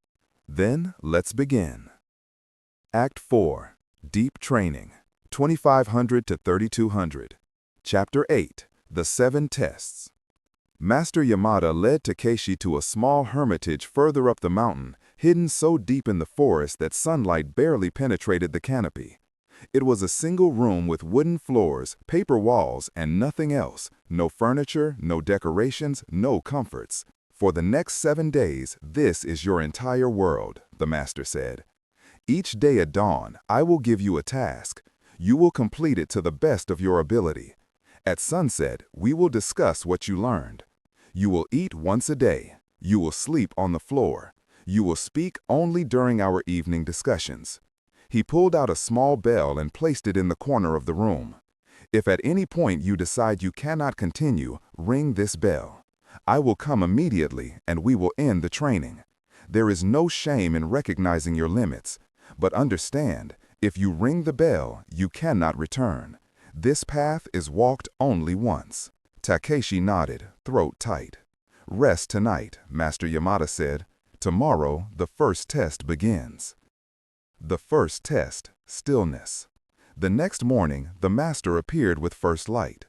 "Then let's begin." Act 4. Deep Training, 2500 to 3200. Chapter 8. The 7 Tests. Master Yamada led Takeshi to a small hermitage further up the mountain, hidden so deep in the forest that sunlight barely penetrated the canopy. It was a single room with wooden floors, paper walls, and nothing else. No furniture, no decorations, no comforts. "For the next 7 days, this is your entire world," the master said. "Each day at dawn, I will give you a task. You will complete it to the best of your ability. At sunset, we will discuss what you learned. You will eat once a day. You will sleep on the floor. You will speak only during our evening discussions." He pulled out a small bell and placed it in the corner of the room. "If at any point you decide you cannot continue, ring this bell. I will come immediately and we will end the training. There is no shame in recognizing your limits, but understand, if you ring the bell, you cannot return. This path is walked only once." Takeshi nodded, throat tight. "Rest tonight," Master Yamada said. "Tomorrow, the first test begins." The first test, stillness. The next morning, the master appeared with first light.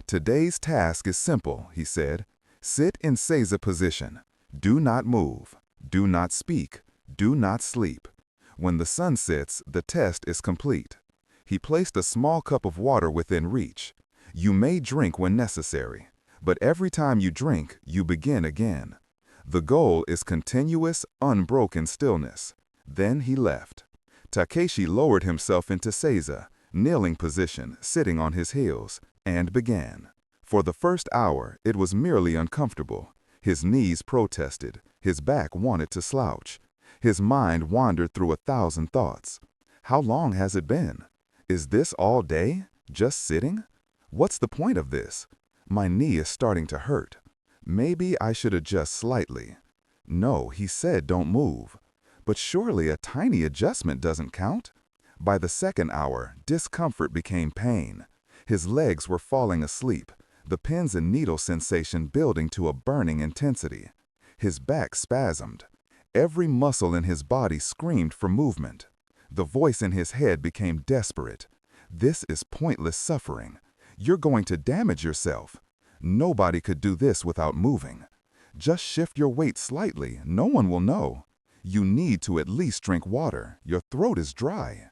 "Today's task is simple," he said. "Sit in Seiza position. Do not move. Do not speak. Do not sleep. When the sun sets, the test is complete." He placed a small cup of water within reach. "You may drink when necessary, but every time you drink, you begin again. The goal is continuous, unbroken stillness." Then he left. Takeshi lowered himself into Seiza, kneeling position, sitting on his heels, and began. For the first hour, it was merely uncomfortable. His knees protested. His back wanted to slouch. His mind wandered through 1,000 thoughts. How long has it been? Is this all day? Just sitting? What's the point of this? My knee is starting to hurt. Maybe I should adjust slightly. No, he said don't move. But surely a tiny adjustment doesn't count? By the second hour, discomfort became pain. His legs were falling asleep, the pins and needle sensation building to a burning intensity. His back spasmed. Every muscle in his body screamed for movement. The voice in his head became desperate. "This is pointless suffering. You're going to damage yourself. Nobody could do this without moving. Just shift your weight slightly, no one will know. You need to at least drink water. Your throat is dry."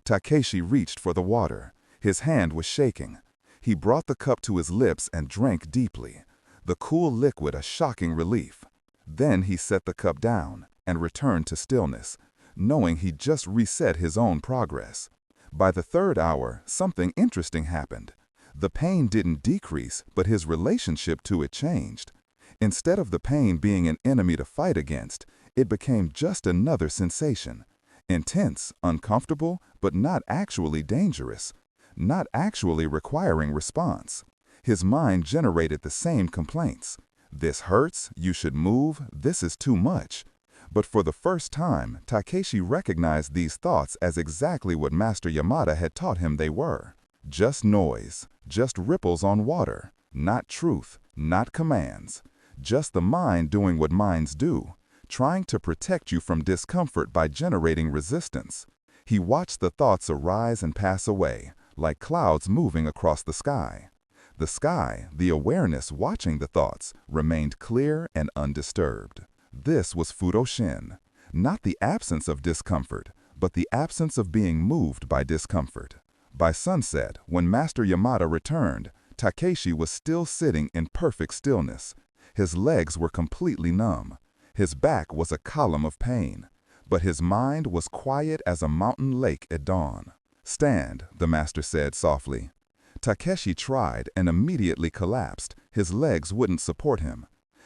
Takeshi reached for the water. His hand was shaking. He brought the cup to his lips and drank deeply. The cool liquid a shocking relief. Then he set the cup down and returned to stillness, knowing he'd just reset his own progress. By the third hour, something interesting happened. The pain didn't decrease, but his relationship to it changed. Instead of the pain being an enemy to fight against, it became just another sensation. Intense, uncomfortable, but not actually dangerous. Not actually requiring response. His mind generated the same complaints. "This hurts, you should move, this is too much." But for the first time, Takeshi recognized these thoughts as exactly what Master Yamada had taught him they were. Just noise, just ripples on water, not truth, not commands. Just the mind doing what minds do, trying to protect you from discomfort by generating resistance. He watched the thoughts arise and pass away, like clouds moving across the sky. The sky, the awareness watching the thoughts, remained clear and undisturbed. This was Fudōshin, not the absence of discomfort, but the absence of being moved by discomfort. By sunset, when Master Yamada returned, Takeshi was still sitting in perfect stillness. His legs were completely numb. His back was a column of pain. But his mind was quiet as a mountain lake at dawn. "Stand," the master said softly. Takeshi tried and immediately collapsed. His legs wouldn't support him.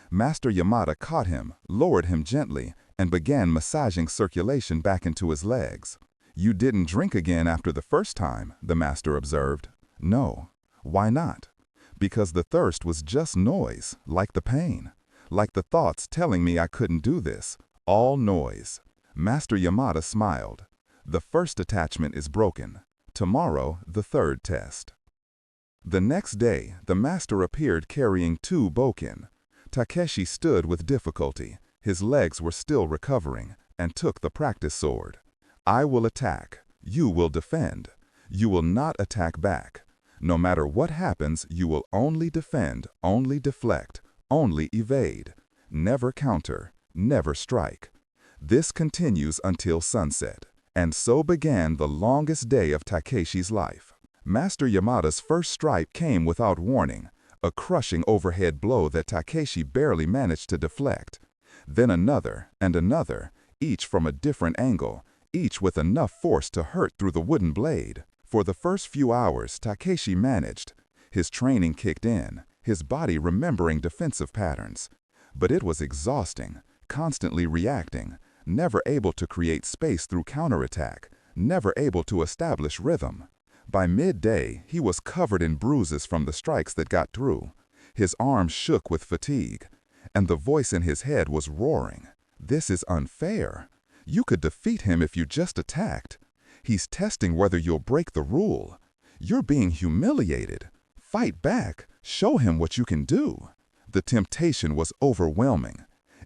Master Yamada caught him, lowered him gently, and began massaging circulation back into his legs. "You didn't drink again after the first time," the master observed. "No." "Why not?" "Because the thirst was just noise, like the pain. Like the thoughts telling me I couldn't do this. All noise." Master Yamada smiled. "The first attachment is broken. Tomorrow, the third test." The next day, the master appeared carrying 2 bokken. Takeshi stood with difficulty. His legs were still recovering, and took the practice sword. "I will attack. You will defend. You will not attack back. No matter what happens, you will only defend, only deflect, only evade. Never counter, never strike. This continues until sunset." And so began the longest day of Takeshi's life. Master Yamada's first strike came without warning, a crushing overhead blow that Takeshi barely managed to deflect. Then another and another, each from a different angle, each with enough force to hurt through the wooden blade. For the first few hours, Takeshi managed. His training kicked in, his body remembering defensive patterns. But it was exhausting, constantly reacting, never able to create space through counterattack, never able to establish rhythm. By midday, he was covered in bruises from the strikes that got through. His arms shook with fatigue, and the voice in his head was roaring. "This is unfair. You could defeat him if you just attacked. He's testing whether you'll break the rule. You're being humiliated. Fight back. Show him what you can do." The temptation was overwhelming.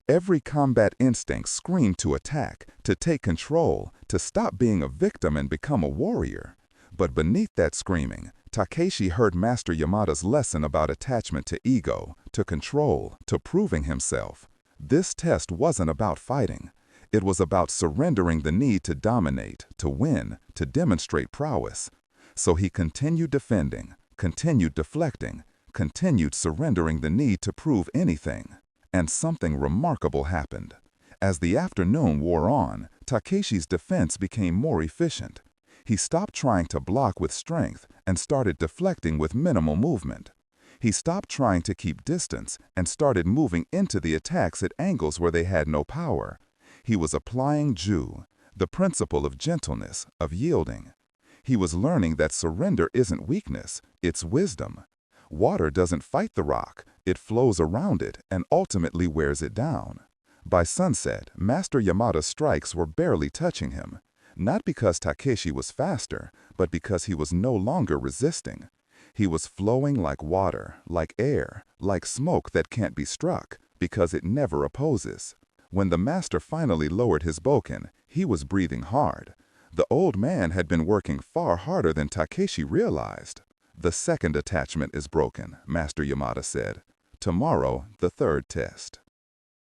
Every combat instinct screamed to attack, to take control, to stop being a victim and become a warrior. But beneath that screaming, Takeshi heard Master Yamada's lesson about attachment to ego, to control, to proving himself. This test wasn't about fighting. It was about surrendering the need to dominate, to win, to demonstrate prowess. So he continued defending, continued deflecting, continued surrendering the need to prove anything. And something remarkable happened. As the afternoon wore on, Takeshi's defense became more efficient. He stopped trying to block with strength and started deflecting with minimal movement. He stopped trying to keep distance and started moving into the attacks at angles where they had no power. He was applying Ju, the principle of gentleness, of yielding. He was learning that surrender isn't weakness, it's wisdom. Water doesn't fight the rock, it flows around it and ultimately wears it down. By sunset, Master Yamada's strikes were barely touching him. Not because Takeshi was faster, but because he was no longer resisting. He was flowing like water, like air, like smoke that can't be struck, because it never opposes. When the master finally lowered his bokken, he was breathing hard. The old man had been working far harder than Takeshi realized. "The second attachment is broken," Master Yamada said. "Tomorrow, the third test."